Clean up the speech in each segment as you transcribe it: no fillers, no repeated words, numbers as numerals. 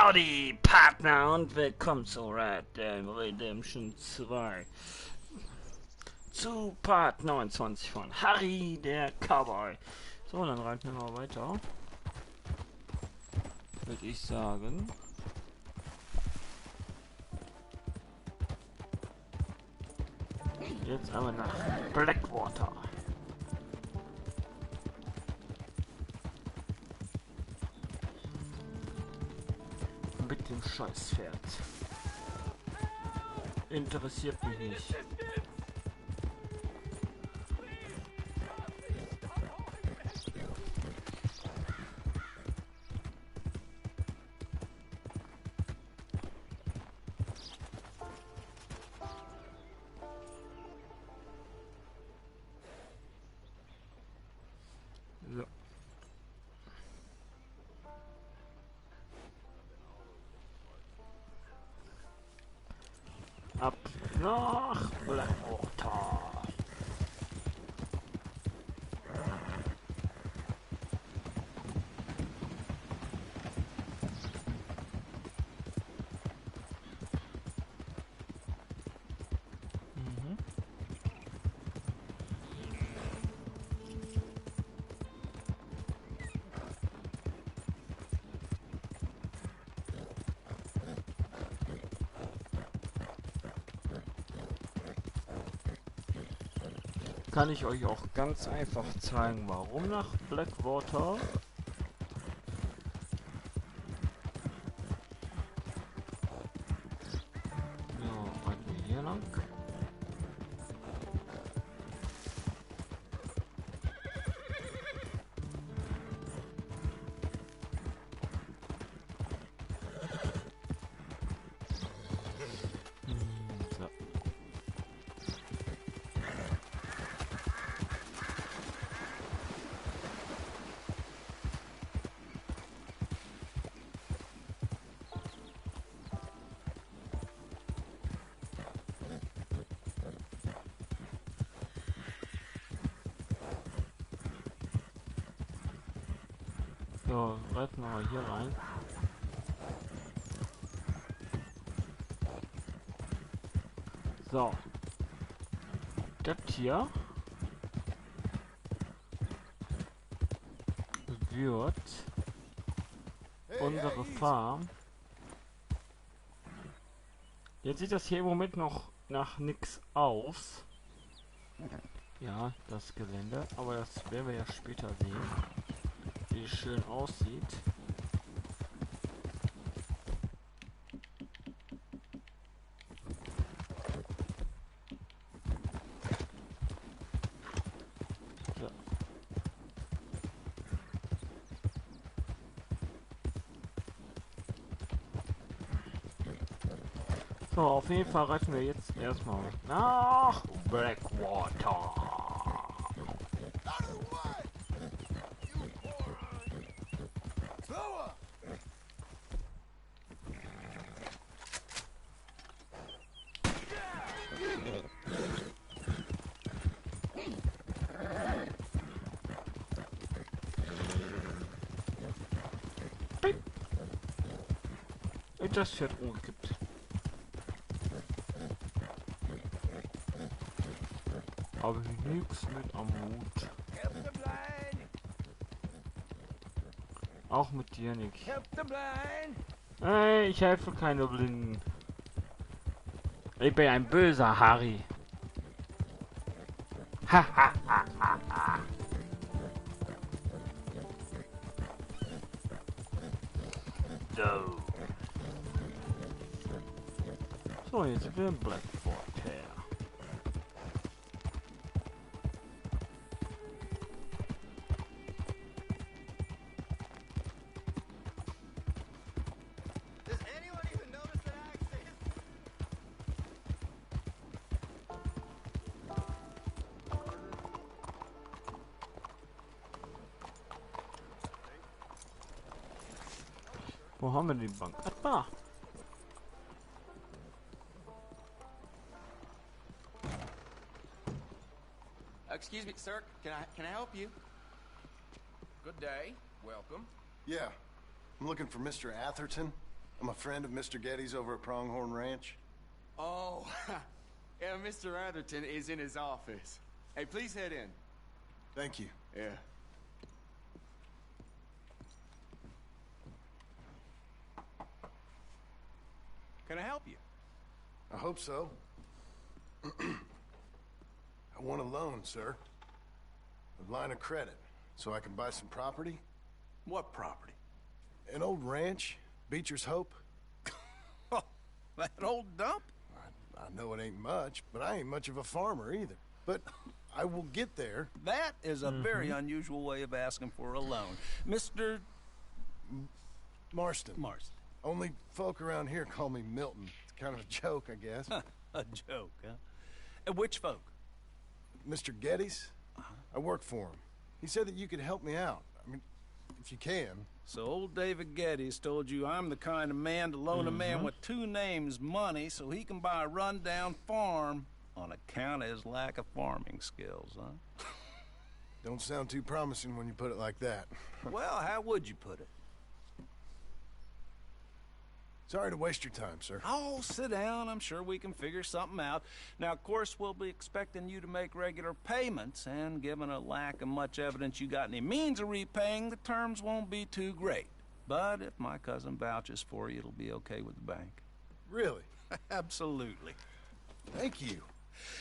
Howdy, Partner, und willkommen zu Red Dead Redemption 2. Zu Part 29 von Harry, der Cowboy. So, dann reiten wir mal weiter. Würde ich sagen. Jetzt aber nach Blackwater. Mit dem Scheißpferd. Interessiert mich nicht. So. Ab nach Blackwater. Kann ich euch auch ganz einfach zeigen, warum nach Blackwater. So, reiten wir hier lang. So. So, reiten wir mal hier rein. So. Das hier wird unsere Farm. Jetzt sieht das hier im Moment noch nach nichts aus. Ja, das Gelände, aber das werden wir ja später sehen, wie es schön aussieht. So. So, auf jeden Fall reiten wir jetzt erstmal nach Blackwater. Das Pferd umgekippt. Aber nichts mit am Hut. Auch mit dir nicht. Hey, ich helfe keine Blinden. Ich bin ein böser Harry. Ha ha ha ha ha. So. So, jetzt sind wir in Blackwater. Wo haben wir die Bank? Ah, da. Excuse me, sir. Can I help you? Good day. Welcome. Yeah. I'm looking for Mr. Atherton. I'm a friend of Mr. Getty's over at Pronghorn Ranch. Oh, yeah, Mr. Atherton is in his office. Hey, please head in. Thank you. Yeah. Can I help you? I hope so. I want a loan, sir. A line of credit, so I can buy some property. What property? An old ranch, Beecher's Hope. Oh, that old dump? I know it ain't much, but I ain't much of a farmer either. But I will get there. That is a very unusual way of asking for a loan. Mr. Marston. Marston. Only folk around here call me Milton. It's kind of a joke, I guess. A joke, huh? And which folk? Mr. Getty's? I work for him. He said that you could help me out. I mean, if you can. So old David Geddes told you I'm the kind of man to loan a man with two names money so he can buy a rundown farm on account of his lack of farming skills, huh? Don't sound too promising when you put it like that. Well, how would you put it? Sorry to waste your time, sir. Oh, sit down. I'm sure we can figure something out. Now, of course, we'll be expecting you to make regular payments, and given a lack of much evidence you got any means of repaying, the terms won't be too great. But if my cousin vouches for you, it'll be okay with the bank. Really? Absolutely. Thank you.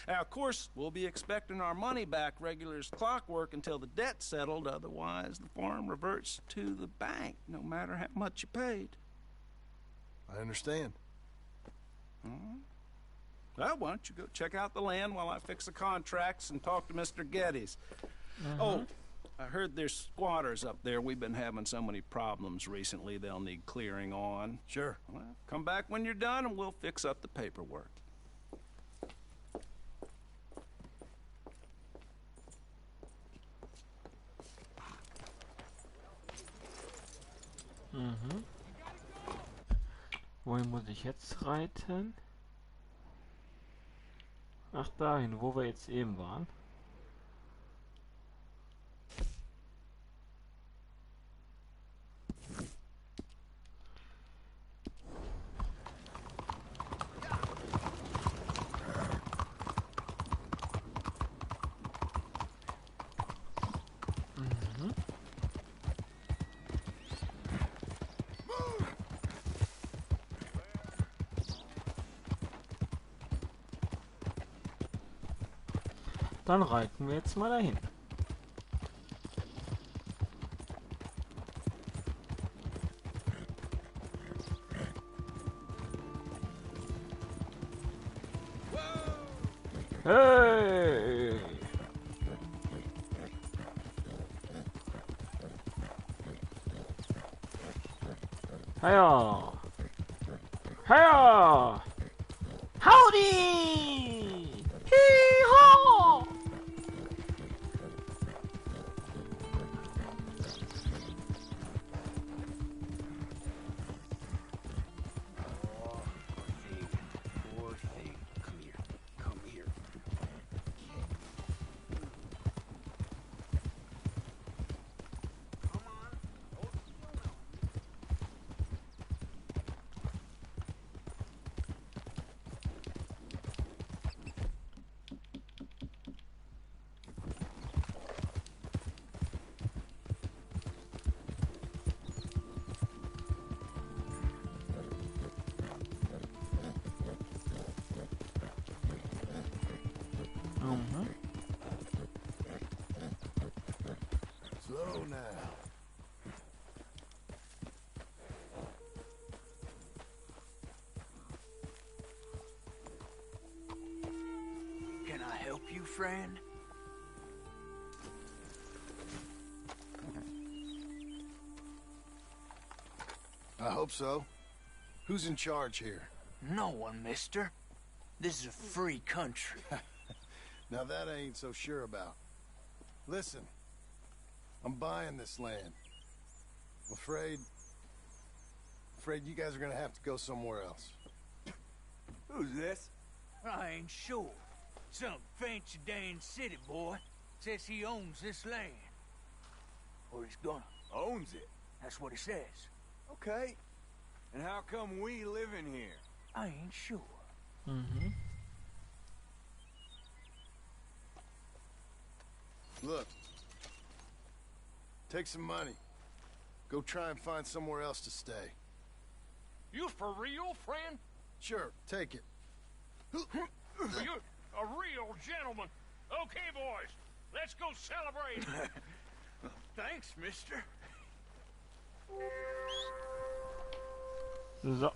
Now, of course, we'll be expecting our money back regular as clockwork until the debt's settled. Otherwise, the farm reverts to the bank, no matter how much you paid. I understand. Well, why don't you go check out the land while I fix the contracts and talk to Mr. Geddes. Oh, I heard there's squatters up there. We've been having so many problems recently, they'll need clearing on. Sure. Well, come back when you're done and we'll fix up the paperwork. Wohin muss ich jetzt reiten? Ach, dahin, wo wir jetzt eben waren. Dann reiten wir jetzt mal dahin. Hey! Hiya! Hiya! Howdy! Hee-haw! Slow now. Can I help you, friend? I hope so. Who's in charge here? No one, mister. This is a free country. Now that I ain't so sure about. Listen, I'm buying this land. I'm afraid you guys are gonna have to go somewhere else. Who's this? I ain't sure. Some fancy Dan city boy says he owns this land. Or he's gonna. Owns it. That's what he says. Okay. And how come we live in here? I ain't sure. Mhm. Look. Take some money. Go try and find somewhere else to stay. You for real, friend? Sure, take it. You're a real gentleman. Okay, boys, let's go celebrate. Thanks, mister. So.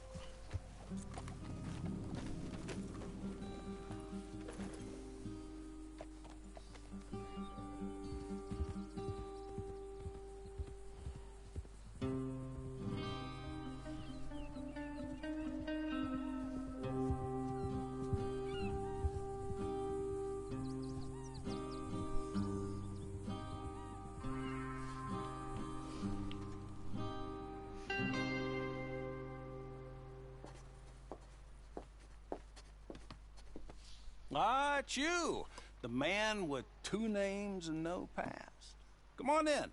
Ah, it's you, the man with 2 names and no past. Come on in.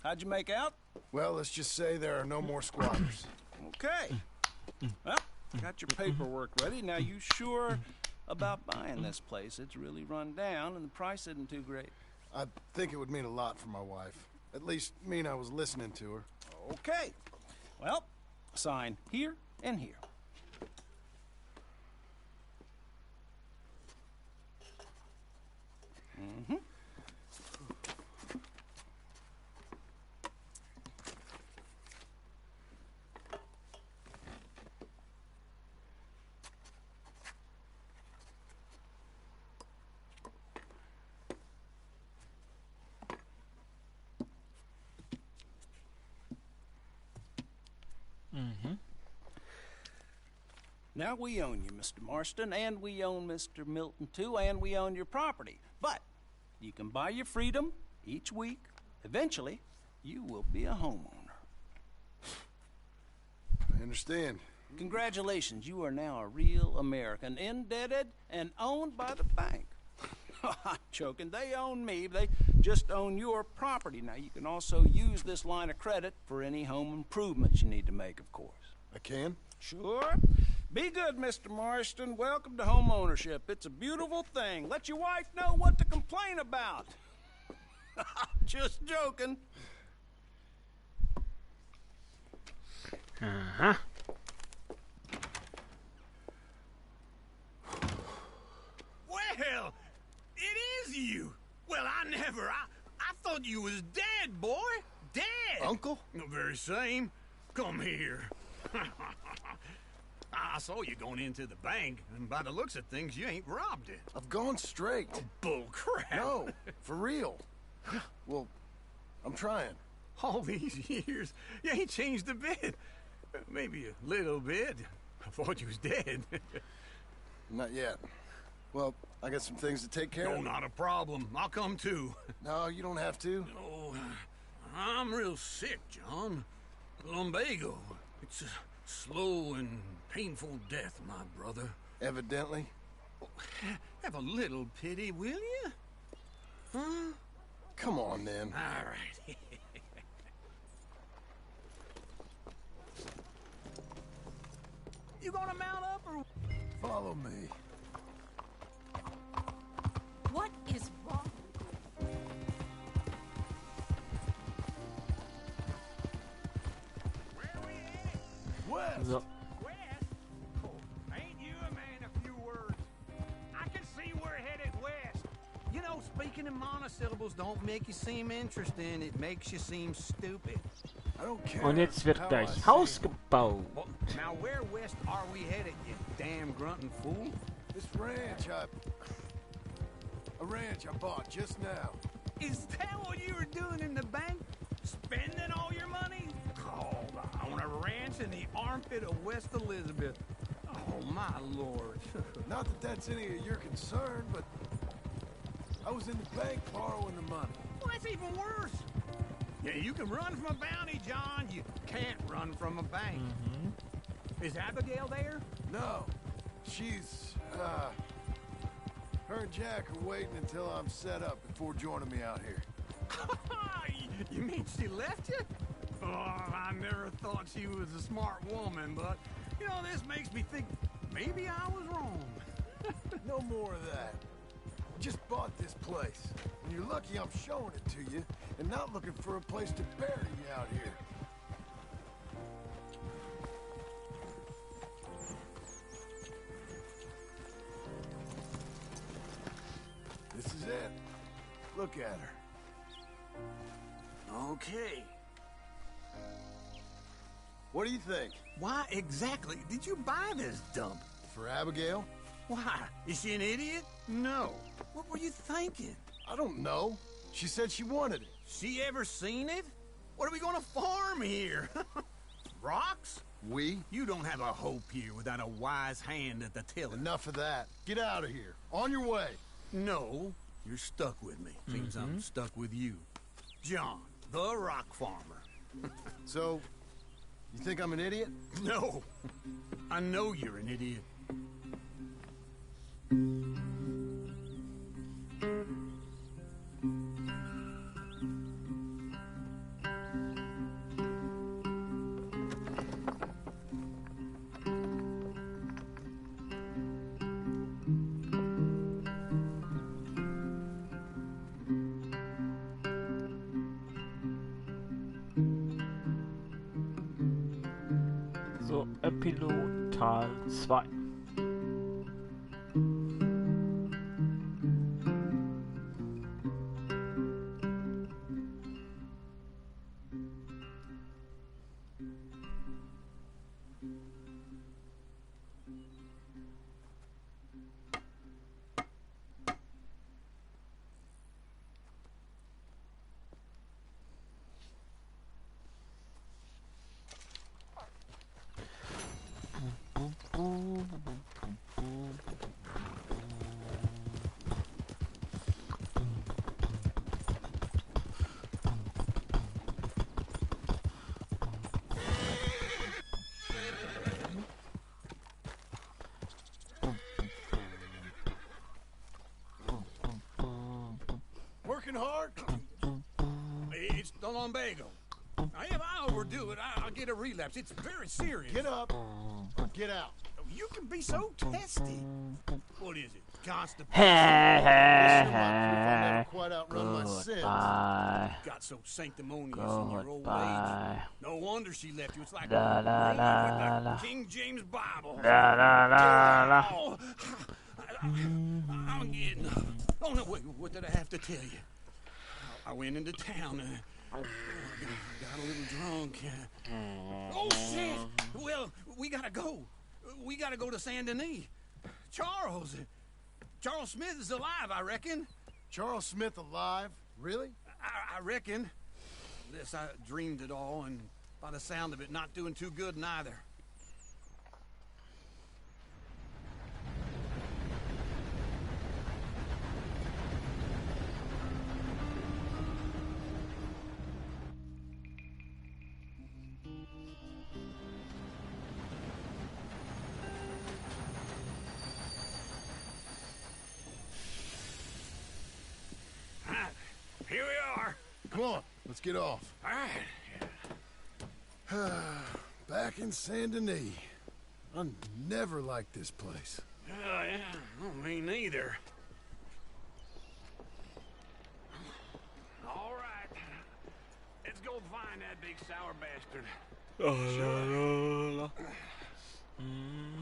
How'd you make out? Well, let's just say there are no more squatters. Okay. Well, got your paperwork ready. Now, you sure about buying this place? It's really run down, and the price isn't too great. I think it would mean a lot for my wife. At least mean I was listening to her. Okay. Well, sign here and here. Mm-hmm. Now we own you, Mr. Marston, and we own Mr. Milton too, and we own your property. But you can buy your freedom each week. Eventually, you will be a homeowner. I understand. Congratulations, you are now a real American, indebted and owned by the bank. I'm joking, they own me, they just own your property. Now, you can also use this line of credit for any home improvements you need to make, of course. I can? Sure. Be good, Mr. Marston. Welcome to home ownership. It's a beautiful thing. Let your wife know what to complain about. Just joking. Uh-huh. Well, it is you. Well, I thought you was dead, boy. Dead. Uncle? The very same. Come here. I saw you going into the bank, and by the looks of things, you ain't robbed it. I've gone straight. Bull crap. No, for real. Well, I'm trying. All these years, you ain't changed a bit. Maybe a little bit. I thought you was dead. Not yet. Well, I got some things to take care No, of. not a problem. I'll come too. No, you don't have to. Oh, I'm real sick, John. Lumbago. It's a slow and painful death, my brother. Evidently. Have a little pity, will you? Huh? Come on, then. All right. You gonna mount up or... Follow me. What is wrong? West! So. West? Oh, ain't you a man of few words? I can see we're headed west. You know, speaking in monosyllables don't make you seem interesting. It makes you seem stupid. I don't care. Und jetzt wird how gleich I Haus see it. gebaut. Well, now where west are we headed, you damn grunting fool? This ranch a ranch I bought just now. Is that what you were doing in the bank? Spending all your money? Oh, on a ranch in the armpit of West Elizabeth. Oh, my lord. Not that that's any of your concern, but I was in the bank borrowing the money. Well, that's even worse. Yeah, you can run from a bounty, John. You can't run from a bank. Is Abigail there? No, she's, her and Jack are waiting until I'm set up before joining me out here. You mean she left you? Oh, I never thought she was a smart woman, but, you know, this makes me think maybe I was wrong. No more of that. Just bought this place. And you're lucky I'm showing it to you and not looking for a place to bury you out here. This is it. Look at her. Okay. What do you think? Why exactly did you buy this dump? For Abigail? Why? Is she an idiot? No. What were you thinking? I don't know. She said she wanted it. She ever seen it? What are we gonna farm here? Rocks? We? You don't have a hope here without a wise hand at the tiller. Enough of that. Get out of here. On your way. No, you're stuck with me. Seems I'm stuck with you. John, the rock farmer. So, you think I'm an idiot? No, I know you're an idiot. So, Epilog Teil 2. Working hard? It's the lumbago. If I overdo it, I'll get a relapse. It's very serious. Get up. Get out. You can be so testy. What is it? Constipation? Listen up, if I never quite outrun my sins. Goodbye. Got so sanctimonious in your old Goodbye. age. No wonder she left you. It's like La, la, reading la, with la. the King James Bible. La, la, la, la. Oh, I'm getting up. Oh no! Wait, what did I have to tell you? I went into town. Got a little drunk. Oh shit! Well, we gotta go. We gotta go to Saint Denis. Charles Smith is alive, I reckon. Charles Smith alive? Really? I reckon. Unless I dreamed it all, and by the sound of it, not doing too good neither. Here we are. Come on, let's get off. All right. Back in Saint Denis. I never liked this place. Yeah, oh, me neither. All right. Let's go find that big sour bastard.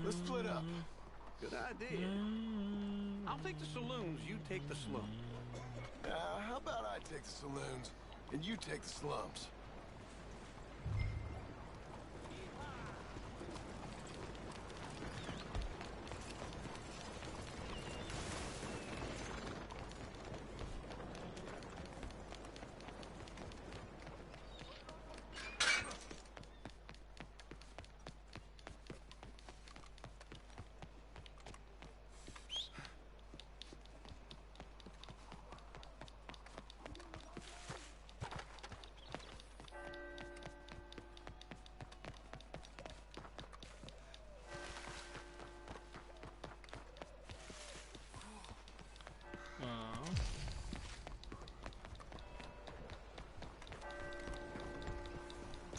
Let's split up. Good idea. I'll take the saloons, you take the slum. How about I take the saloons and you take the slums?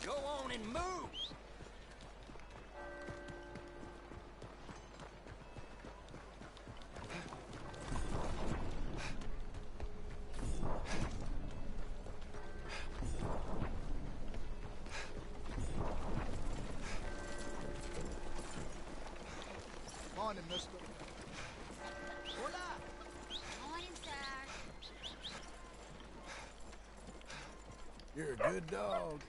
Go on and move! Morning, mister. Hola. Morning, sir. You're a good dog.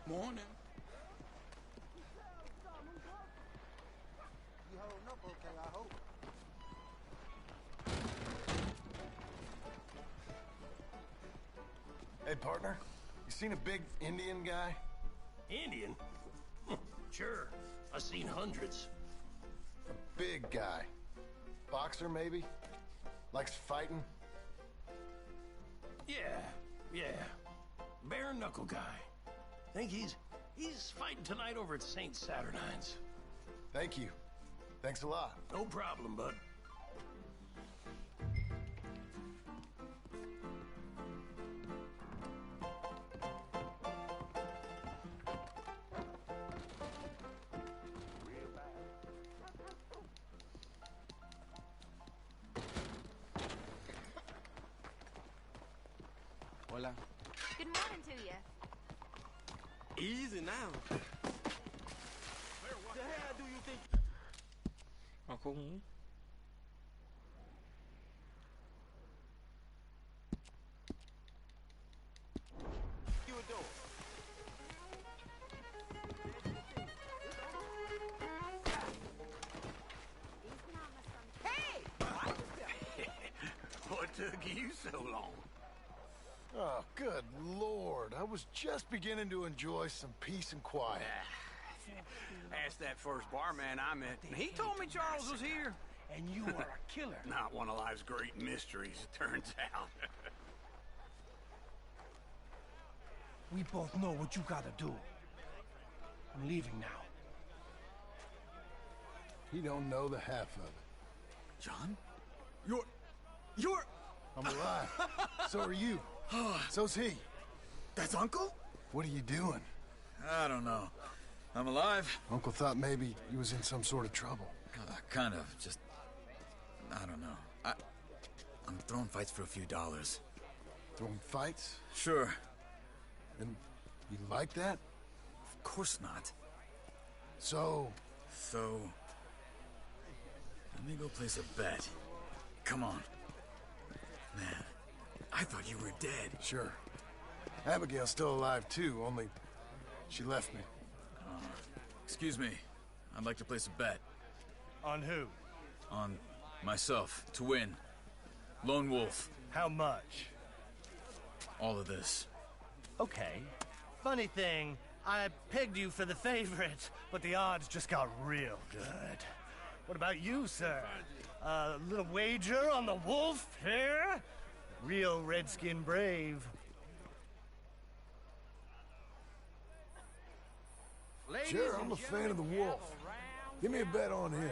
Morning. You holding up okay, I hope. Hey, partner. You seen a big Indian guy? Indian? Sure. I've seen hundreds. A big guy. Boxer, maybe? Likes fighting? Yeah. Bare knuckle guy. Think he's fighting tonight over at St. Saturnine's. Thank you. Thanks a lot. No problem, bud. Hola. Good morning to you. Easy now. The hell do you think? Mal gucken. You a door? Hey! What took you so long? Oh, good Lord. I was just beginning to enjoy some peace and quiet. Asked that first barman I met, and he told me Charles was here. And you are a killer. Not one of life's great mysteries, it turns out. We both know what you gotta do. I'm leaving now. He don't know the half of it. John? You're... I'm alive. So are you. So's he. That's Uncle? What are you doing? I don't know. I'm alive. Uncle thought maybe he was in some sort of trouble. Kind of. Just... I don't know. I'm throwing fights for a few dollars. Throwing fights? Sure. And you like that? Of course not. So... So... Let me go place a bet. Come on. Man, I thought you were dead. Sure. Abigail's still alive too, only she left me. Excuse me. I'd like to place a bet. On who? On myself, to win. Lone Wolf. How much? All of this. Okay. Funny thing, I pegged you for the favorite, but the odds just got real good. What about you, sir? A little wager on the wolf here? Real redskin brave. Sure, I'm a fan of the wolf. Give me a bet on him.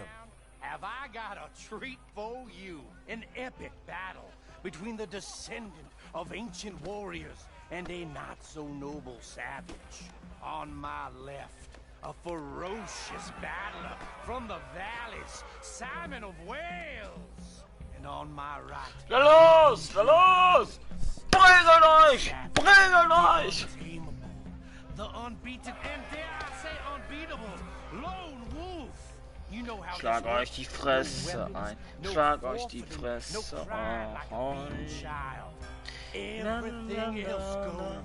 Have I got a treat for you? An epic battle between the descendant of ancient warriors and a not-so-noble savage. On my left, a ferocious battler from the valleys, Simon of Wales. And on my right... Da los! Da los! Prügelt euch! Prügelt euch! Untamable, the unbeaten, and dare I say unbeatable, Lone Wolf. You know how Schlag this euch works. die Fresse No weapons, ein. no Schlag euch die forfeiting, Fresse no crying like a beaten ein. child. Everything else goes.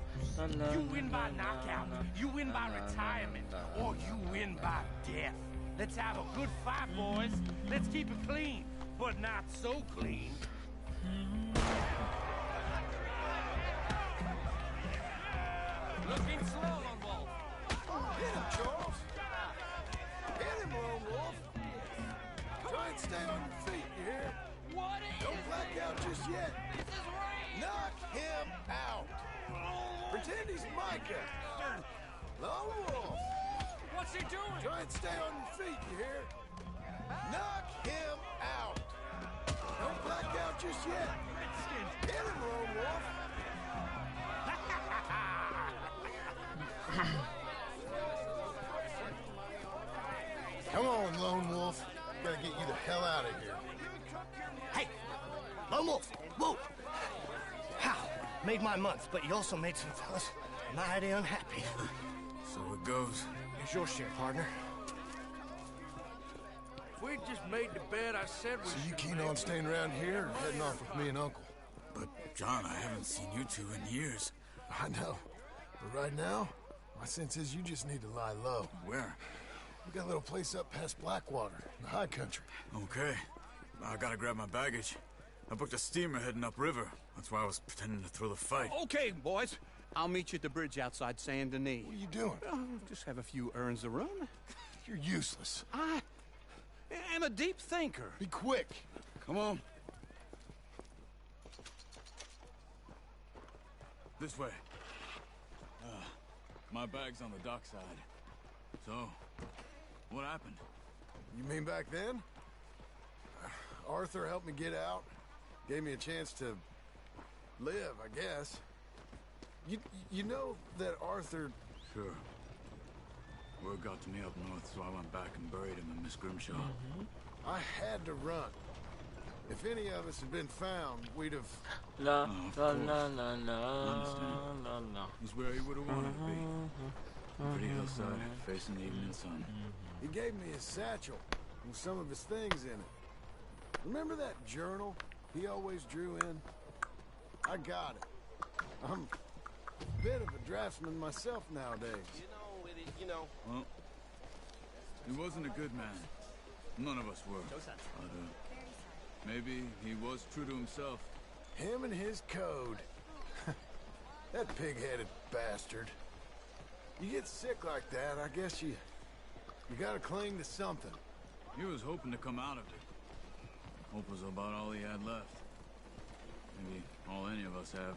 You win by knockout, you win by retirement, or you win by death. Let's have a good fight, boys. Let's keep it clean, but not so clean. Looking slow, Lone Wolf. Hit him, Charles. Hit him, Lone Wolf. Try and stay on your feet, you hear? What is Don't black out just yet. this? Is rain. Knock him out. Pretend he's Micah. Lone Wolf. What's he doing? Try and stay on your feet, you hear? Knock him out. Don't black out just yet. Get him, Lone Wolf. Come on, Lone Wolf. Gotta get you the hell out of here. Hey, Lone Wolf, whoa! How? Made my month, but you also made some fellas mighty unhappy. So it goes. Here's your share, partner. If we'd just made the bed I said we So you should keen make. on staying around here or heading off with me and Uncle? But, John, I haven't seen you two in years. I know. But right now, my sense is you just need to lie low. Where? We got a little place up past Blackwater, in the high country. Okay. I gotta grab my baggage. I booked a steamer heading upriver. That's why I was pretending to throw the fight. Okay, boys. I'll meet you at the bridge outside Saint Denis. What are you doing? Just have a few errands to run. You're useless. I am a deep thinker. Be quick. Come on. This way. My bag's on the dockside. So, what happened? You mean back then? Arthur helped me get out. Gave me a chance to live, I guess. You know that Arthur... Sure. Word got to me up north, so I went back and buried him in Miss Grimshaw. I had to run. If any of us had been found, we'd have... La of la course. la la la Understand. la la. He's where he would have wanted to be. A pretty hillside, facing the evening sun. He gave me his satchel with some of his things in it. Remember that journal he always drew in? I got it. I'm a bit of a draftsman myself nowadays. Well, he wasn't a good man. None of us were. But, maybe he was true to himself. Him and his code. That pig-headed bastard. You get sick like that, I guess you gotta cling to something. He was hoping to come out of it. Hope was about all he had left. Maybe all any of us have.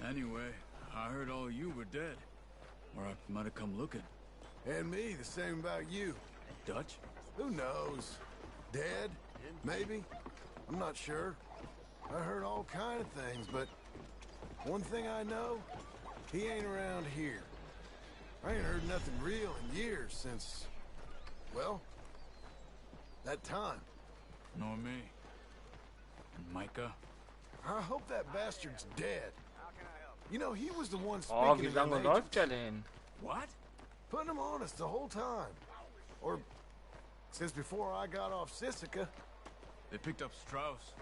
Anyway, I heard all you were dead. Or I might have come looking. And me, the same about you. Dutch? Who knows? Dead? Maybe? I'm not sure. I heard all kind of things, but one thing I know, he ain't around here. I ain't heard nothing real in years since, well, that time. Nor me. And Micah? I hope that bastard's dead. You know, he was the one Oh, speaking wie to them lange agents, läuft der denn? What? putting him on us the whole time. Or since before I got off Sisika. They picked up Strauss.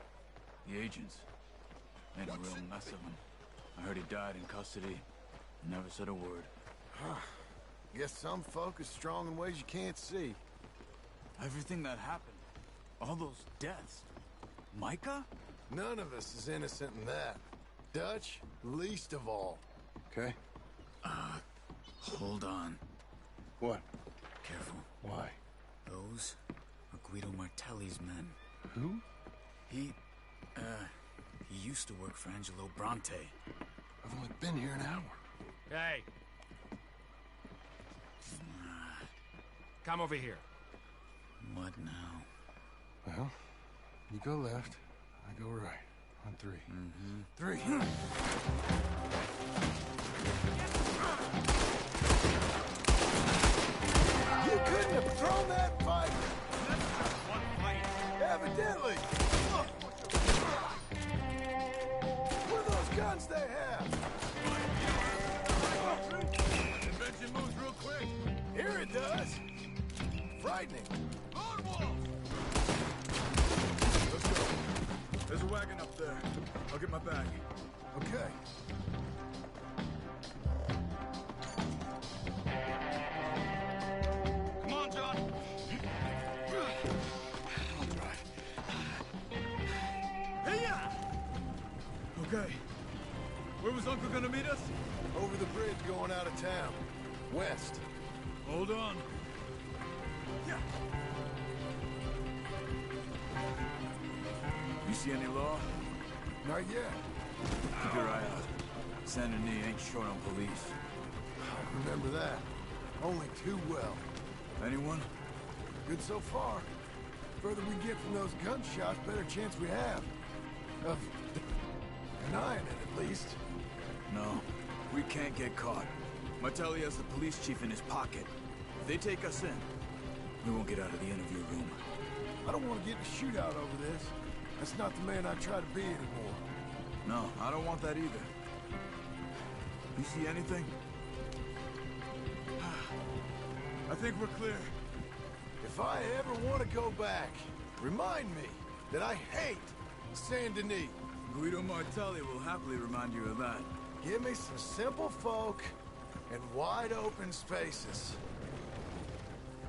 The agents. Made a real mess of him. I heard he died in custody. Never said a word. Guess some folk is strong in ways you can't see. Everything that happened. All those deaths. Micah? None of us is innocent in that. Dutch, least of all. Okay? Hold on. What? Careful. Why? Those are Guido Martelli's men. Who? He used to work for Angelo Bronte. I've only been here an hour. Hey. Come over here. What now? Well, you go left, I go right. On three. Three. You couldn't have thrown that fight! Evidently! What are those guns they have? Invention moves real quick. Here it does! Frightening. Let's go. There's a wagon up there. I'll get my bag. Okay. Come on, John. I'll drive. Okay. Where was Uncle gonna meet us? Over the bridge going out of town. West. Hold on. Yeah. You see any law? Not yet. Keep your eye out. Saint Denis ain't short on police. Remember that. Only too well. Anyone? Good so far. Further we get from those gunshots, better chance we have. Of denying it, at least. No, we can't get caught. Martelli has the police chief in his pocket. If they take us in, we won't get out of the interview room. I don't want to get in a shootout over this. That's not the man I try to be anymore. No, I don't want that either. You see anything? I think we're clear. If I ever want to go back, remind me that I hate Saint Denis. Guido Martelli will happily remind you of that. Give me some simple folk and wide open spaces.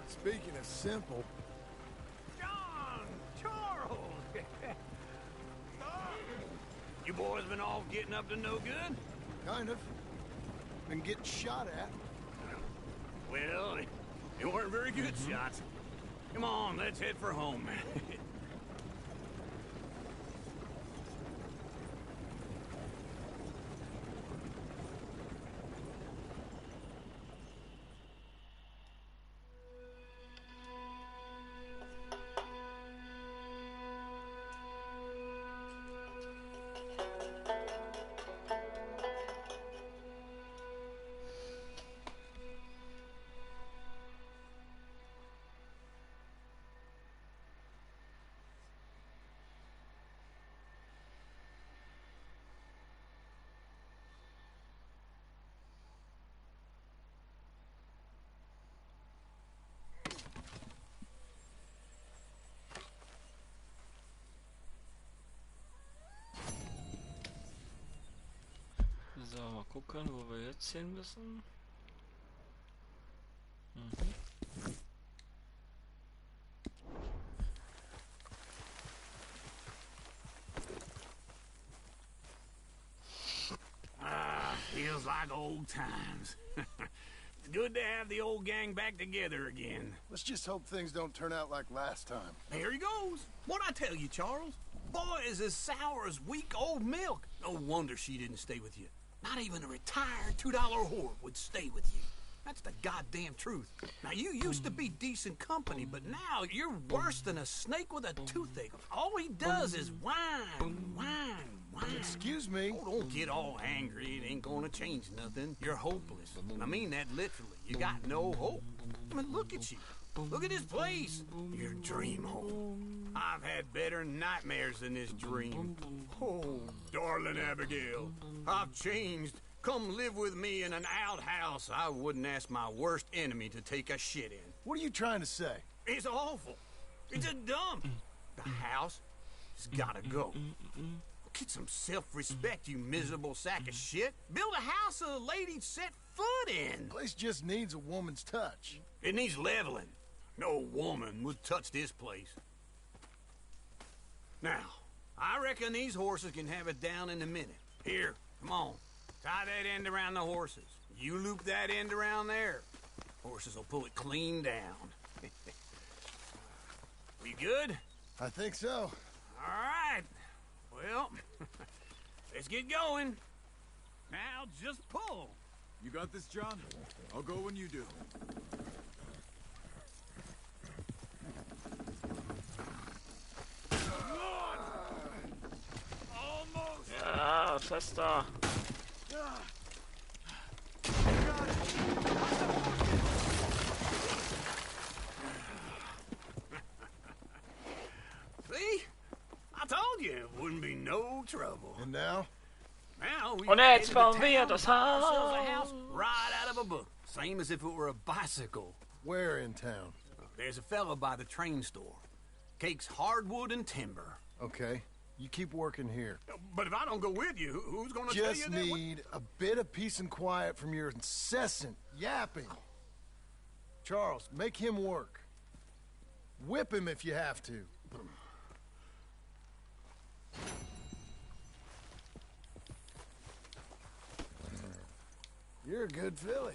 Speaking of simple... John! Charles! You boys been all getting up to no good? Kind of. Been getting shot at. Well, they weren't very good shots. Come on, let's head for home. So, mal gucken, wo wir jetzt hin müssen. Mhm. Feels like old times. It's good to have the old gang back together again. Let's just hope things don't turn out like last time. There he goes. What'd I tell you, Charles? Boy is as sour as week-old milk. No wonder she didn't stay with you. Not even a retired $2 whore would stay with you. That's the goddamn truth. Now, you used to be decent company, but now you're worse than a snake with a toothache. All he does is whine, whine, whine. Excuse me? Oh, don't get all angry. It ain't gonna change nothing. You're hopeless. And I mean that literally. You got no hope. I mean, look at you. Look at this place. Your dream home. I've had better nightmares than this dream. Oh, darling Abigail, I've changed. Come live with me in an outhouse I wouldn't ask my worst enemy to take a shit in. What are you trying to say? It's awful. It's a dump. The house has gotta go. Get some self-respect, you miserable sack of shit. Build a house a lady'd set foot in. The place just needs a woman's touch. It needs leveling. No woman would touch this place. Now, I reckon these horses can have it down in a minute. Here, come on. Tie that end around the horses. You loop that end around there. Horses will pull it clean down. We good? I think so. All right. Well, let's get going. Now, just pull. You got this, John? I'll go when you do. Almost. Ja, fester. See? I told you it wouldn't be no trouble. And now? Now we Und head jetzt to bauen the wir town, das ourselves a Haus. house right out of a book. Same as if it were a bicycle. Where in town? There's a fella by the train store. Cakes hardwood and timber. Okay. You keep working here. But if I don't go with you, who's gonna tell you Just that? need a bit of peace and quiet from your incessant yapping. Charles, make him work. Whip him if you have to. You're a good filly.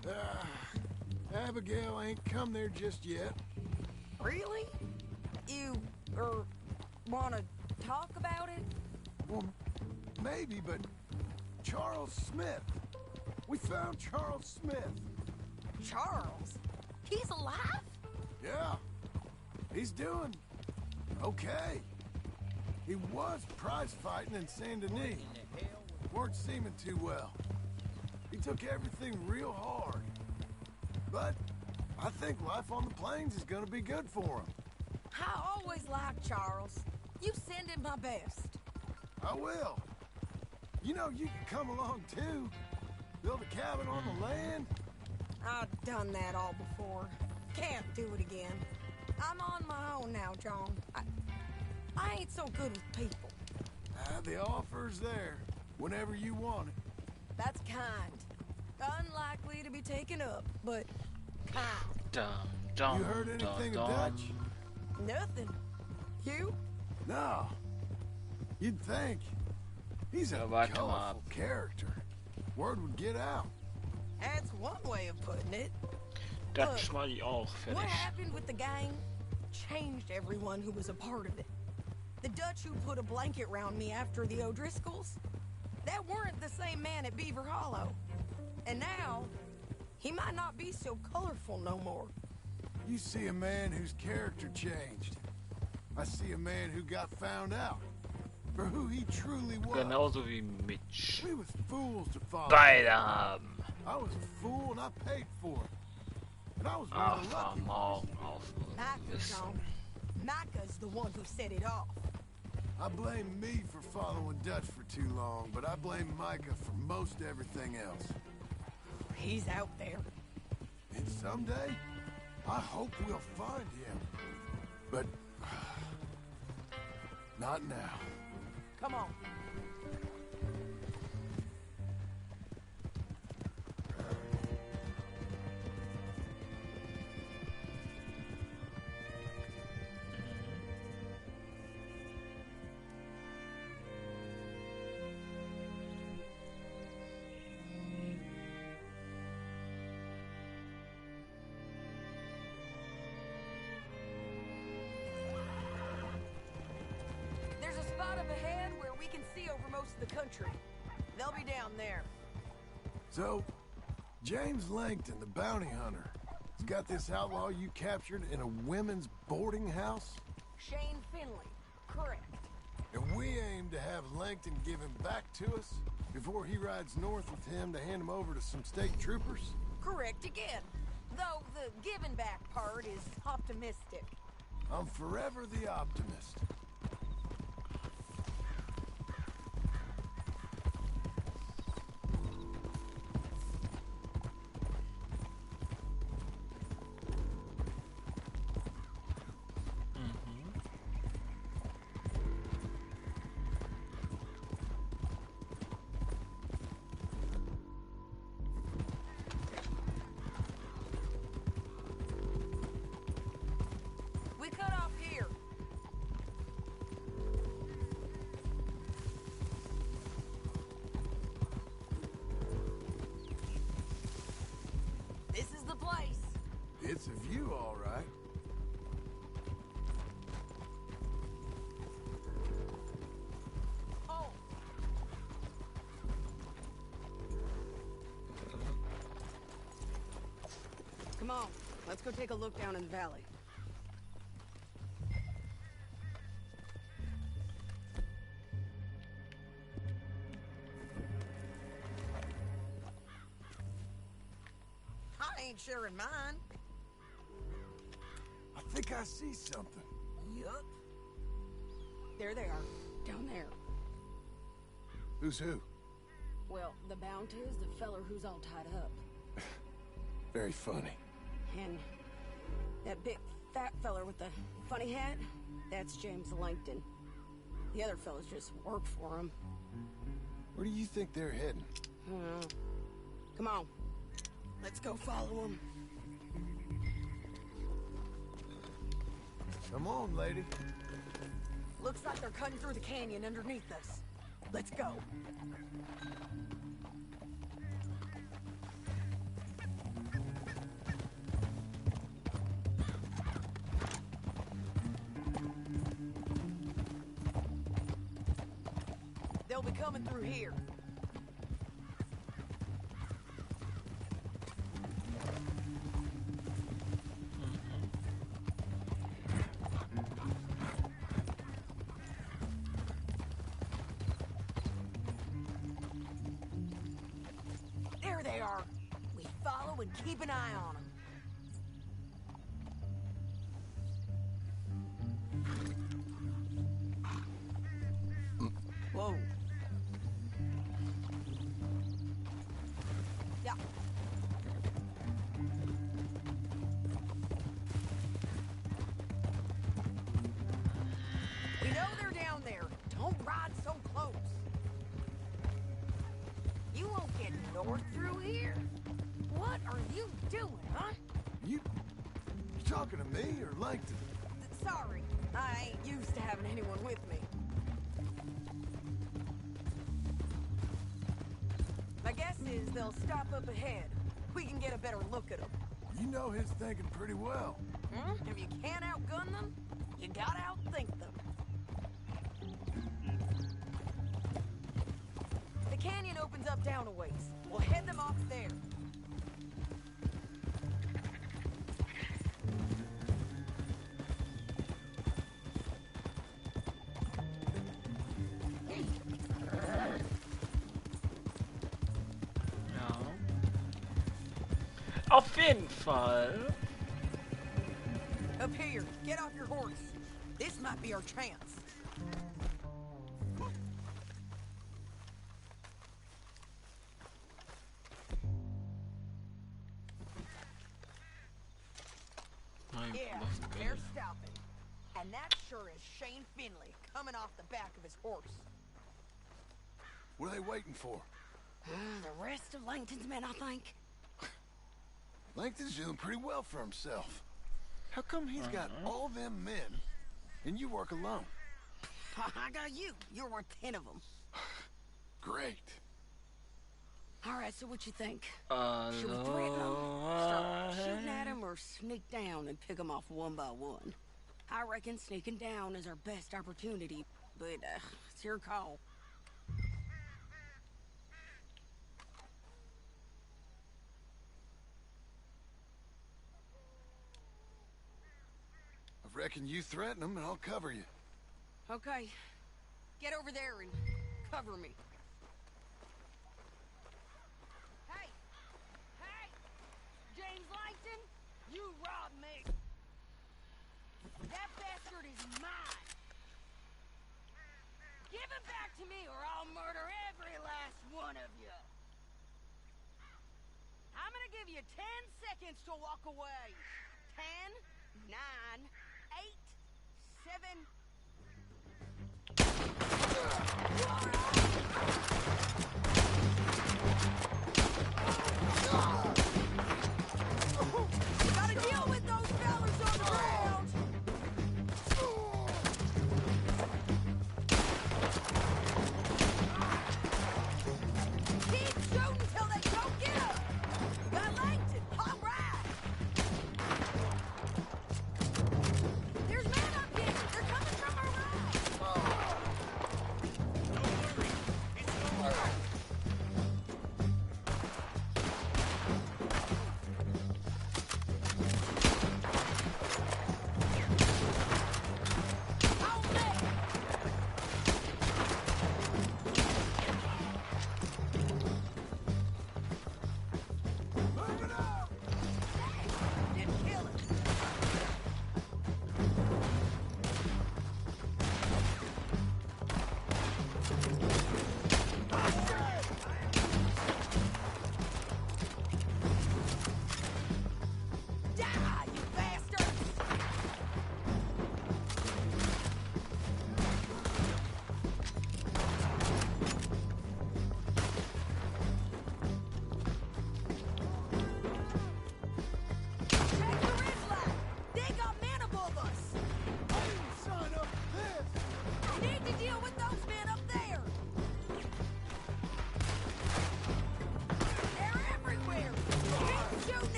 Abigail ain't come there just yet. Really? You, wanna talk about it? Well, maybe, but Charles Smith. We found Charles Smith. Charles? He's alive? Yeah. He's doing okay. He was prize fighting in Saint Denis. Weren't seeming too well. He took everything real hard. But I think life on the plains is gonna be good for him. I always liked Charles. You send him my best. I will. You know, you can come along too. Build a cabin on the land. I've done that all before. Can't do it again. I'm on my own now, John. I ain't so good with people. The offer's there whenever you want it. That's kind. Unlikely to be taken up, but kind. You heard anything of Dutch? Nothing. You? No. You'd think. He's a colorful character. Word would get out. That's one way of putting it. That's why all What finished. happened with the gang changed everyone who was a part of it. The Dutch who put a blanket round me after the O'Driscolls, that weren't the same man at Beaver Hollow. And now, he might not be so colorful no more. You see a man whose character changed. I see a man who got found out for who he truly was. Genauso wie Mitch. We was fools to follow. Beide haben. I was a fool and I paid for it. And I was one Ach, of the lucky morgen ones. auf. Micah, John. Micah's the one who set it off. I blame me for following Dutch for too long, but I blame Micah for most everything else. He's out there. And someday, I hope we'll find him. But not now. Come on. There's a spot up ahead where we can see over most of the country. They'll be down there. So, James Langton, the bounty hunter, has got this outlaw you captured in a women's boarding house? Shane Finley. Correct. And we aim to have Langton give him back to us before he rides north with him to hand him over to some state troopers? Correct again. Though the giving back part is optimistic. I'm forever the optimist. We cut off here. This is the place. It's a view, all right. Oh. Come on, let's go take a look down in the valley. I ain't sharing mine. I think I see something. Yup. There they are, down there. Who's who? Well, the bounty is the feller who's all tied up. Very funny. And that big fat feller with the funny hat, that's James Langton. The other fellas just work for him. Where do you think they're heading? Come on. Let's go follow him. Come on, lady. Looks like they're cutting through the canyon underneath us. Let's go. they'll be coming through here. There they are. We follow and keep an eye on them. Whoa. Yeah. We know they're down there. Don't ride so close. You won't get north through here? What are you doing, huh? You talking to me or Langton? Sorry, I ain't used to having anyone with me. My guess is they'll stop up ahead. We can get a better look at them. You know his thinking pretty well. If you can't outgun them, you gotta outthink them. The canyon opens up down a ways. We'll head them off there. Auf jeden Fall. Up here, get off your horse. This might be our chance. Yeah, they're stopping. And that sure is Shane Finley coming off the back of his horse. What are they waiting for? The rest of Langton's men, I think. Langton's doing pretty well for himself. How come he's got all them men and you work alone? I got you. You're worth 10 of them. Great. All right, so what you think? Should we threaten them, start shooting at them, or sneak down and pick them off one by one? I reckon sneaking down is our best opportunity, but it's your call. I reckon you threaten them and I'll cover you. Okay. Get over there and cover me. Hey! Hey! James Langton, you robbed me. That bastard is mine. Give him back to me or I'll murder every last one of you. I'm gonna give you 10 seconds to walk away. 10, 9, 8, 7... Gotta deal with those fellas on the ground! Keep shooting till they don't get up! Got Langton, all right! There's men up here! They're coming from our right!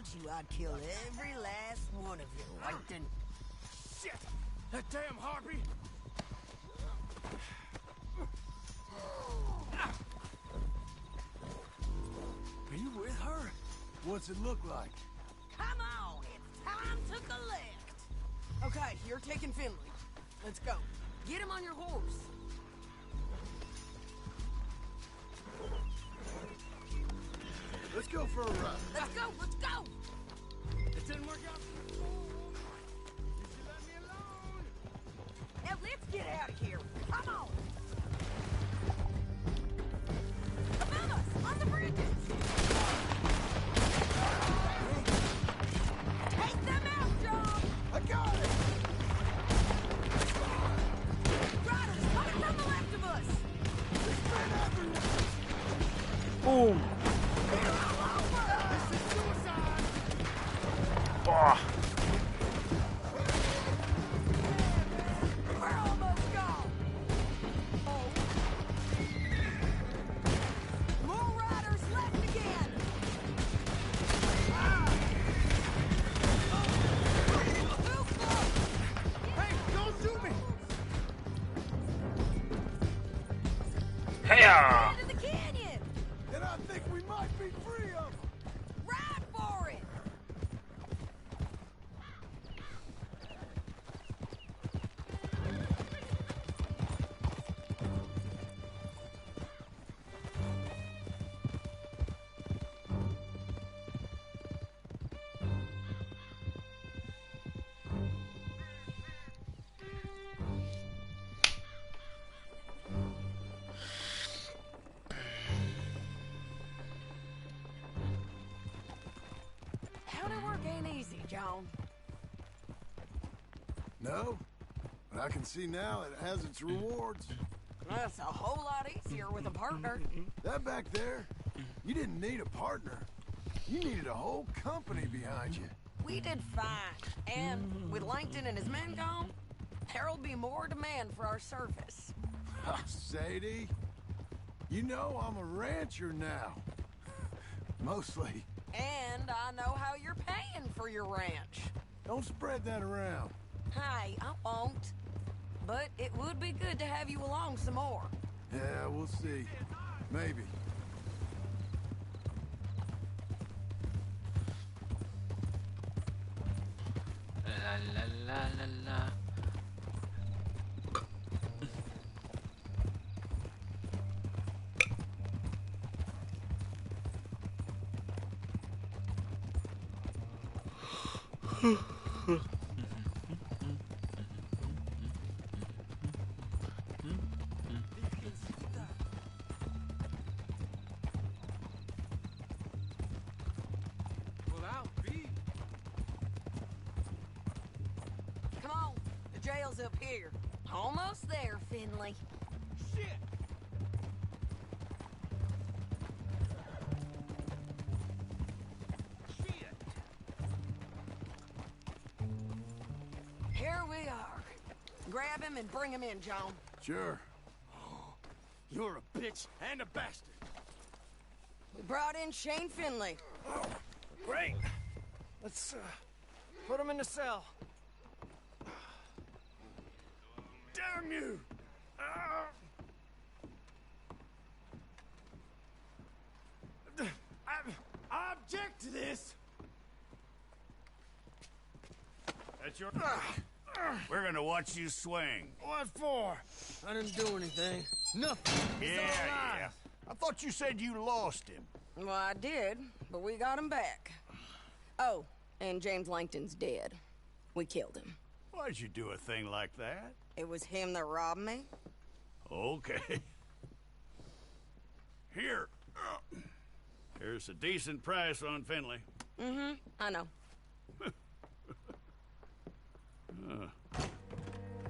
told you I'd kill every last one of you, Langton. Shit! That damn harpy! Are you with her? What's it look like? Come on, it's time to collect. Okay, you're taking Finley. Let's go. Get him on your horse. Let's go for a ride. Let's go, let's go! It didn't work out. You should let me alone. Now let's get out of here. Come on! Above us, on the bridges! Take them out, John! I got it! Riders coming from the left of us! Boom! This is suicide! Boah! We're almost gone! Oh. More riders left again! Too close! Hey, don't shoot me! Heya! Into the canyon! And I think we might be free of them. Ride for it! Howdy work ain't easy, John. No, but I can see now it has its rewards. That's a whole lot easier with a partner. That back there, you didn't need a partner. You needed a whole company behind you. We did fine. And with Langton and his men gone, there'll be more demand for our service. Sadie, you know I'm a rancher now. Mostly. And I know how you're paying for your ranch. Don't spread that around. Hey, I won't. But it would be good to have you along some more. Yeah, we'll see. Maybe. La la la la la. Well, I'll be. Come on, the jail's up here. Almost there, Finley. Shit! Shit! Here we are. Grab him and bring him in, John. Sure. You're a bitch and a bastard. We brought in Shane Finley. Great. Let's put him in the cell. Damn you! I object to this. That's your. We're gonna watch you swing. What for? I didn't do anything. Nothing. It's all lies. I thought you said you lost him. Well, I did, but we got him back. Oh, and James Langton's dead. We killed him. Why'd you do a thing like that? It was him that robbed me. Okay. Here. Here's a decent price on Finley. Mm-hmm, I know.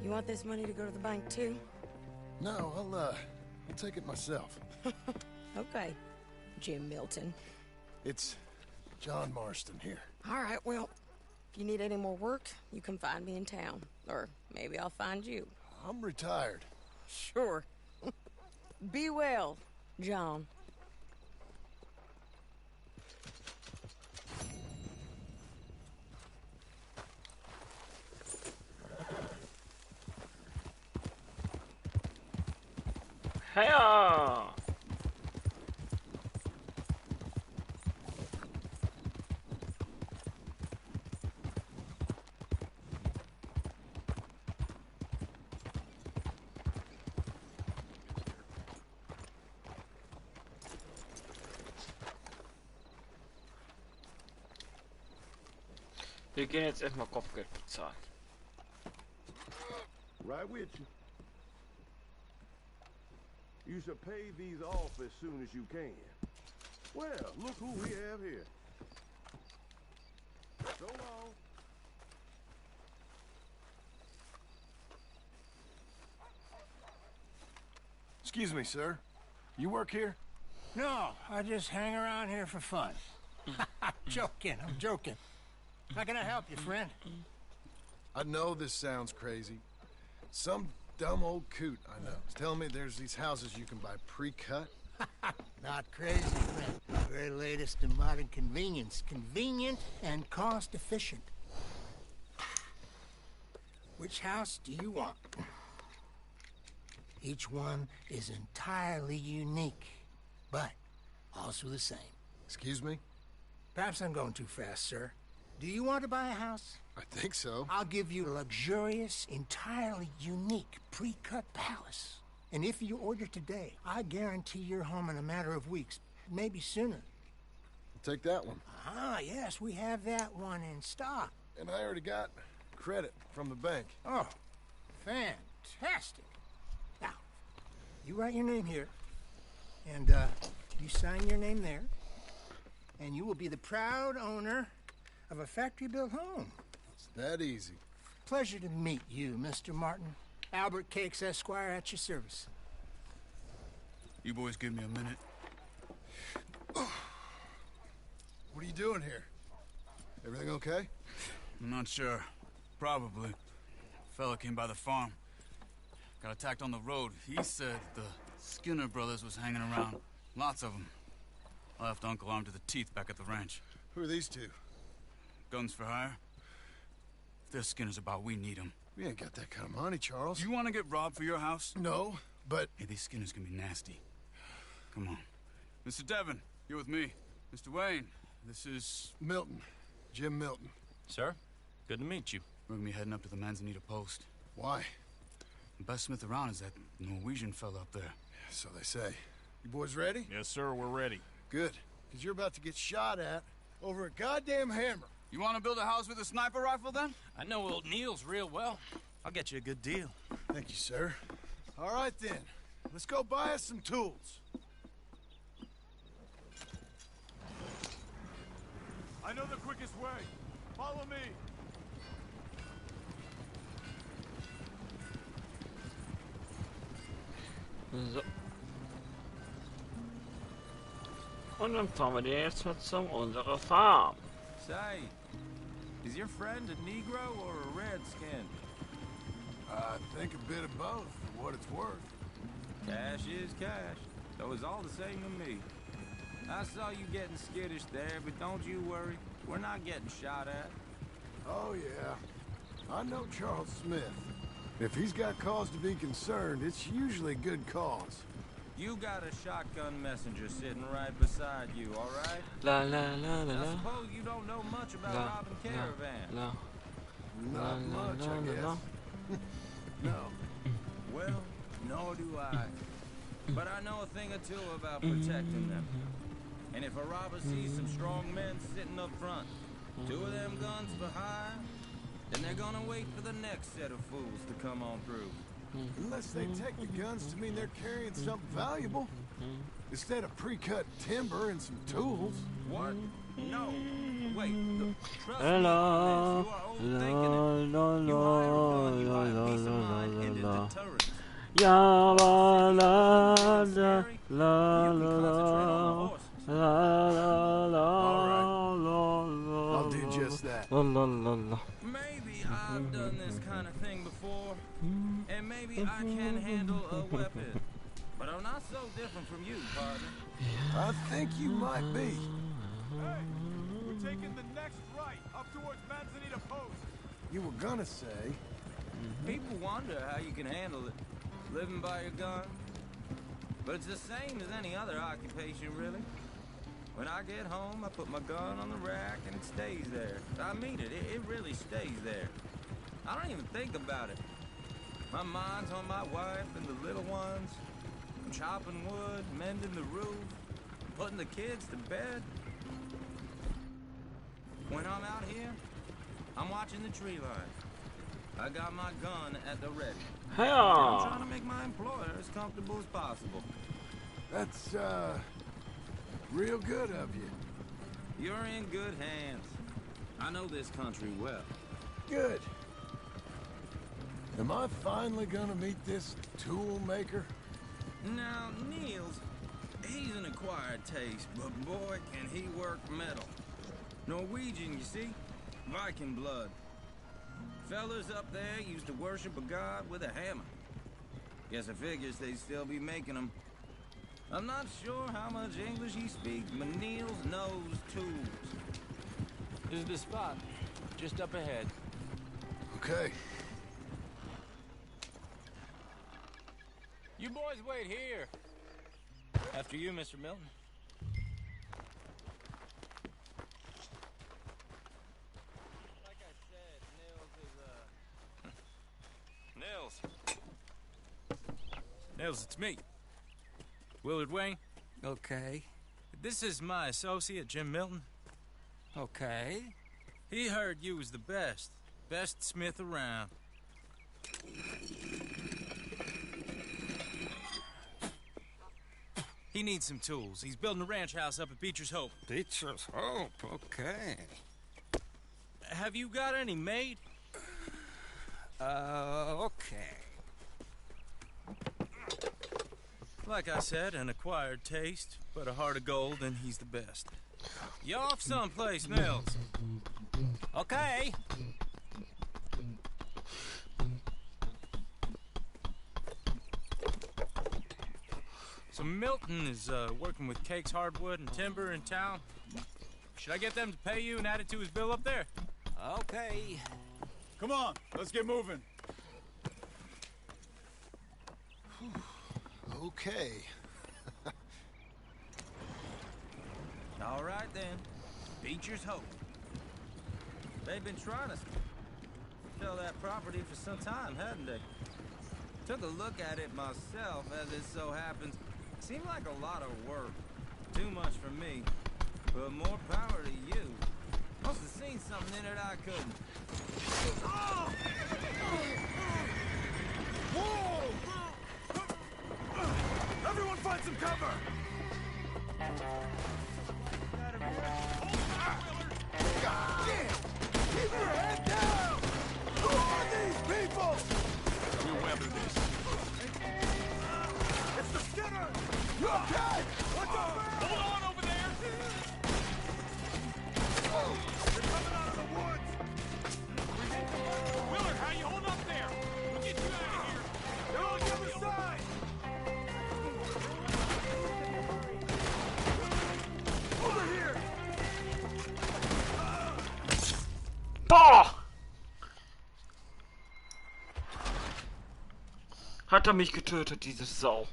You want this money to go to the bank, too? No, I'll take it myself. Okay, Jim Milton. It's John Marston here. All right, well, if you need any more work, you can find me in town. Or maybe I'll find you. I'm retired. Sure. Be well, John. Heya! Wir gehen jetzt erstmal Kopfgeld bezahlen. Right with you. You should pay these off as soon as you can. Well, look who we have here. So long. Excuse me, sir. You work here? No, I just hang around here for fun. I'm joking. How can I help you, friend? I know this sounds crazy. Some dumb old coot I know is telling me there's these houses you can buy pre-cut. Not crazy, friend. The very latest in modern convenience. Convenient and cost-efficient. Which house do you want? Each one is entirely unique, but also the same. Excuse me? Perhaps I'm going too fast, sir. Do you want to buy a house? I think so. I'll give you a luxurious, entirely unique pre-cut palace. And if you order today, I guarantee you're home in a matter of weeks, maybe sooner. I'll take that one. Ah, yes, we have that one in stock. And I already got credit from the bank. Oh, fantastic. Now, you write your name here, and you sign your name there, and you will be the proud owner of a factory-built home. It's that easy. Pleasure to meet you, Mr. Martin. Albert Cakes, Esquire, at your service. You boys give me a minute. What are you doing here? Everything okay? I'm not sure. Probably. Fella came by the farm. Got attacked on the road. He said the Skinner brothers was hanging around. Lots of them. I left Uncle armed to the teeth back at the ranch. Who are these two? Guns for hire? If they're Skinner's about, we need them. We ain't got that kind of money, Charles. Do you want to get robbed for your house? No, but... Hey, these Skinners can be nasty. Come on. Mr. Devon, you're with me. Mr. Wayne, this is... Milton. Jim Milton. Sir, good to meet you. We're gonna be heading up to the Manzanita post. Why? The best smith around is that Norwegian fella up there. So they say. You boys ready? Yes, sir, we're ready. Good. Because you're about to get shot at over a goddamn hammer. You want to build a house with a sniper rifle, then? I know old Neil's real well. I'll get you a good deal. Thank you, sir. All right, then. Let's go buy us some tools. I know the quickest way. Follow me. So. Und dann fahren wir jetzt mal zu unserer Farm. Say, is your friend a Negro or a Redskin? I think a bit of both, for what it's worth. Cash is cash, so it's all the same to me. I saw you getting skittish there, but don't you worry. We're not getting shot at. Oh, yeah. I know Charles Smith. If he's got cause to be concerned, it's usually good cause. You got a shotgun messenger sitting right beside you, all right? La la la la I la. suppose you don't know much about La, robbing caravans. La. Not much, I guess. No. Well, nor do I. But I know a thing or two about protecting them. And if a robber sees some strong men sitting up front, 2 of them guns for hire, then they're gonna wait for the next set of fools to come on through. Unless they take the guns to mean they're carrying something valuable. Instead of pre-cut timber and some tools. What? No. Wait, trust La me on this. You are overthinking it. You hire a gun, you hire peace of mind and a deterrent. Ya la la la Scary? la You can la concentrate on the la horses. la la la All right. la la. I'll do just that. La la la la. Maybe I've done this kind of thing before, and maybe I can handle a weapon. But I'm not so different from you, partner. I think you might be. Hey, we're taking the next right up towards Manzanita Post. You were gonna say. People wonder how you can handle it. Living by your gun. But it's the same as any other occupation, really. When I get home, I put my gun on the rack and it stays there. I mean it. It really stays there. I don't even think about it. My mind's on my wife and the little ones. I'm chopping wood, mending the roof, putting the kids to bed. When I'm out here, I'm watching the tree line. I got my gun at the ready. I'm trying to make my employer as comfortable as possible. That's, real good of you. You're in good hands. I know this country well. Good. Am I finally gonna meet this tool maker? Now, Niels, he's an acquired taste, but boy, can he work metal. Norwegian, you see? Viking blood. Fellas up there used to worship a god with a hammer. Guess I figures they'd still be making them. I'm not sure how much English he speaks, but Niels knows tools. This is the spot, just up ahead. Okay. You boys wait here. After you, Mr. Milton. Like I said, Niels is, Nils, it's me. Willard Wayne. Okay. This is my associate, Jim Milton. Okay. He heard you was the best. Best smith around. He needs some tools. He's building a ranch house up at Beecher's Hope. Beecher's Hope, okay. Have you got any made? Okay. Like I said, an acquired taste, but a heart of gold, and he's the best. You off someplace, Nils? Okay. So Milton is working with Cakes Hardwood and Timber in town. Should I get them to pay you and add it to his bill up there? Okay. Come on, let's get moving. Okay. all right then. Beecher's Hope. They've been trying to sell that property for some time, hadn't they? Took a look at it myself, as it so happens. Seemed like a lot of work. Too much for me. But more power to you. Must have seen something in it I couldn't. Whoa! Everyone find some cover! God damn! Keep your head down! Who are these people? We'll weather this. It's the Skinner! You okay? What's up, man? Hold on over there! They're coming out of the woods! Willard, how you holding up there? We'll get you out of here. They're on the other side! Over here! Boah! Hat er mich getötet, diese Sau.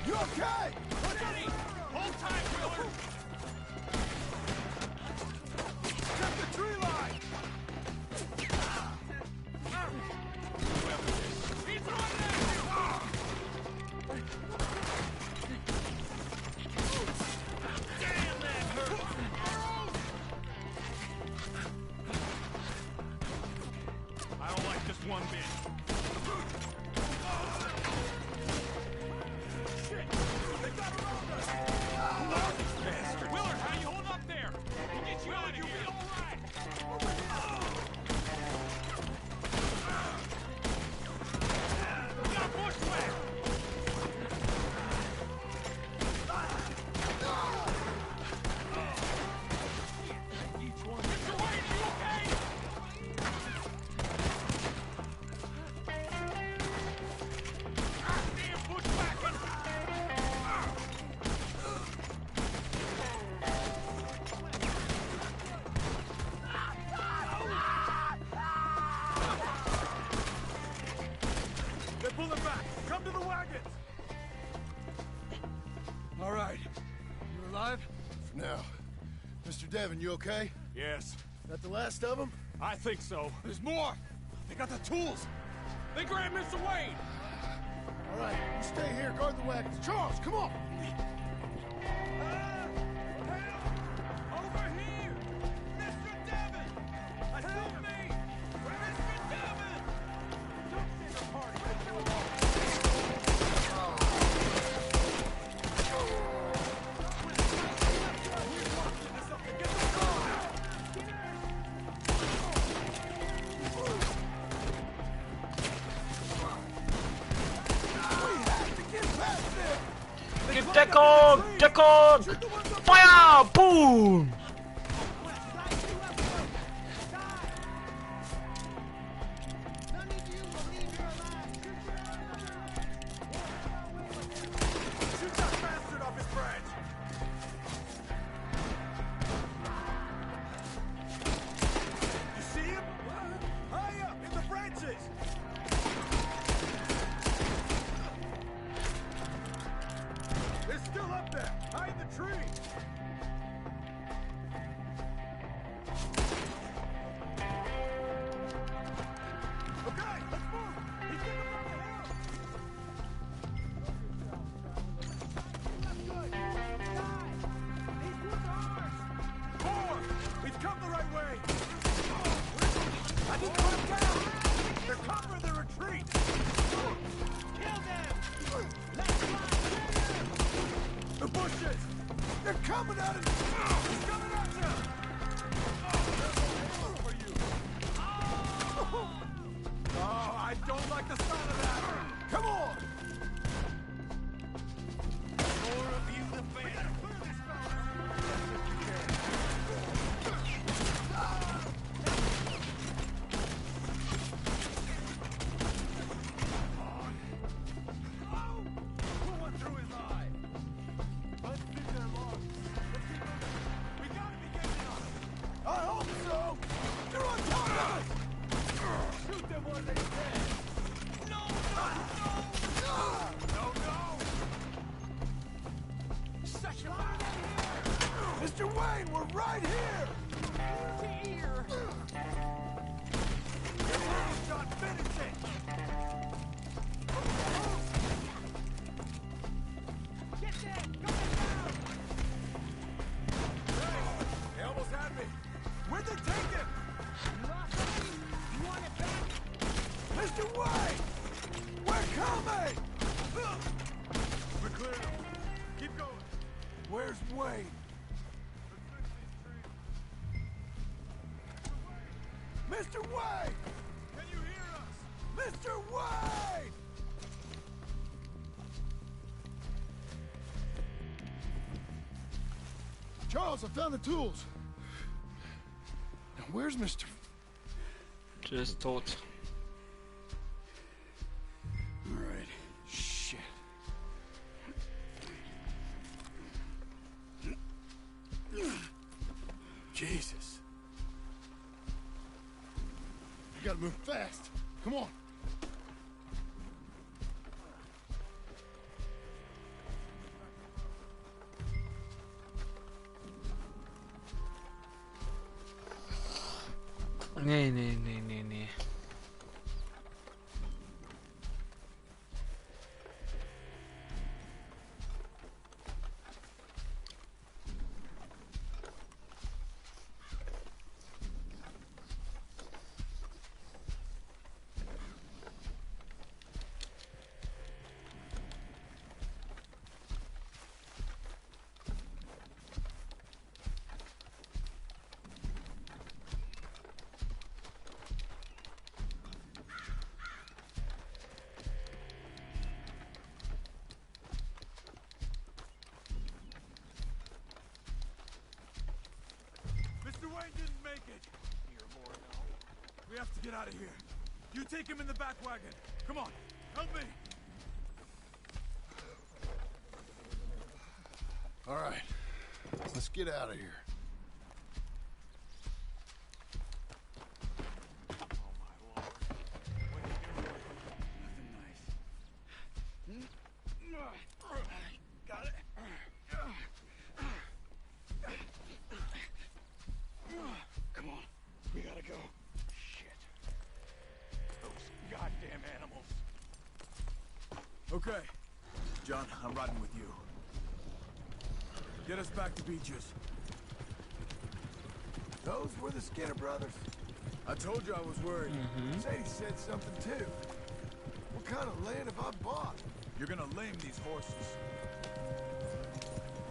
You okay? Hold tight, Willard. Mr. Devon, you okay? Yes. That the last of them? I think so. There's more! They got the tools! They grabbed Mr. Wayne! All right, you stay here, guard the wagons. Charles, come on! Over here! Mr. Devon! Help me! Mr. Devon! Don't send a party with you alone! Give Deckard! Deckard! Fire! Boom! Shoot that bastard off his branch! You see him? High up in the branches! They're still up there! Hide the tree! Okay, let's move! He's getting up the hill! More! We've come the right way! I didn't put them down! They're covering the retreat! Kill them! Let's the bushes! They're coming at us! He's coming at you! For you! Oh, I don't like the sound of that! Come on! More of you the better! Clear this fella! Put one through his eye! Let's keep their long. Let's keep moving. We gotta be getting on them. I hope so! They're on top of us! Shoot them where they stand! No! No! Second line in here! Mr. Wayne, we're right here! Ear to ear! Shot, finish it! Get there! Go down! They almost had me! Where'd they take him? You lost me? You want it back? Mr. Wayne! We're coming! We're clearing them. Keep going. Where's Wayne? Mr. Wayne! Can you hear us? Mr. Wayne! Charles, I found the tools. Now, where's Mr. Der ist tot. All right. Shit. Jesus. You gotta move fast. Come on. Nee. Mr. Wayne didn't make it. We have to get out of here. You take him in the back wagon. Come on, help me. All right. Let's get out of here. Got it. Okay. John, I'm riding with you. Get us back to Beaches. Those were the Skinner brothers? I told you I was worried. Sadie said something too. What kind of land have I bought? You're gonna lame these horses.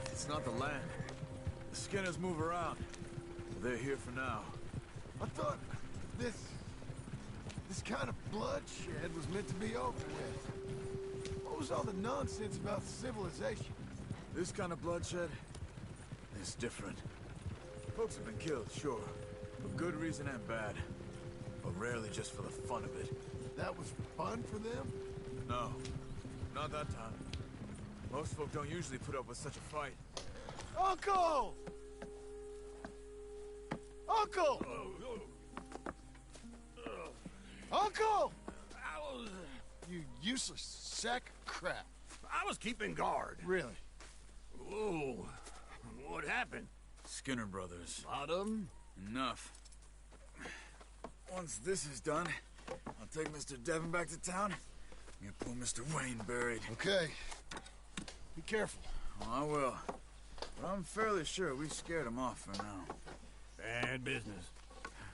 It's not the land. The Skinners move around. They're here for now. I thought this kind of bloodshed was meant to be over with. What was all the nonsense about civilization? This kind of bloodshed is different. Folks have been killed, sure. For good reason and bad. But rarely just for the fun of it. That was fun for them? No. Not that time. Most folk don't usually put up with such a fight. Uncle! Uncle! Uncle! You useless sack of crap. I was keeping guard. Really? Whoa. What happened? Skinner brothers. A lot of them? Enough. Once this is done, I'll take Mr. Devon back to town and get poor Mr. Wayne buried. Okay. Be careful. Oh, I will. But I'm fairly sure we scared him off for now. Bad business.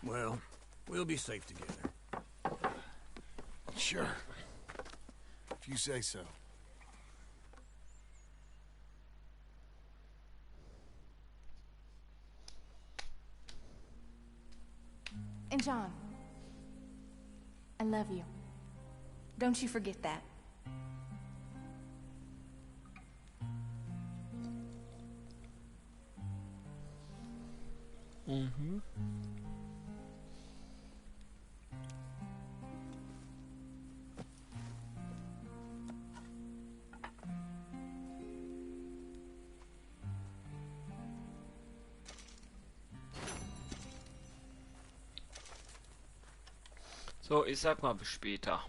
Well, we'll be safe together. Sure. If you say so. And John, I love you. Don't you forget that. So, ich sag mal bis später.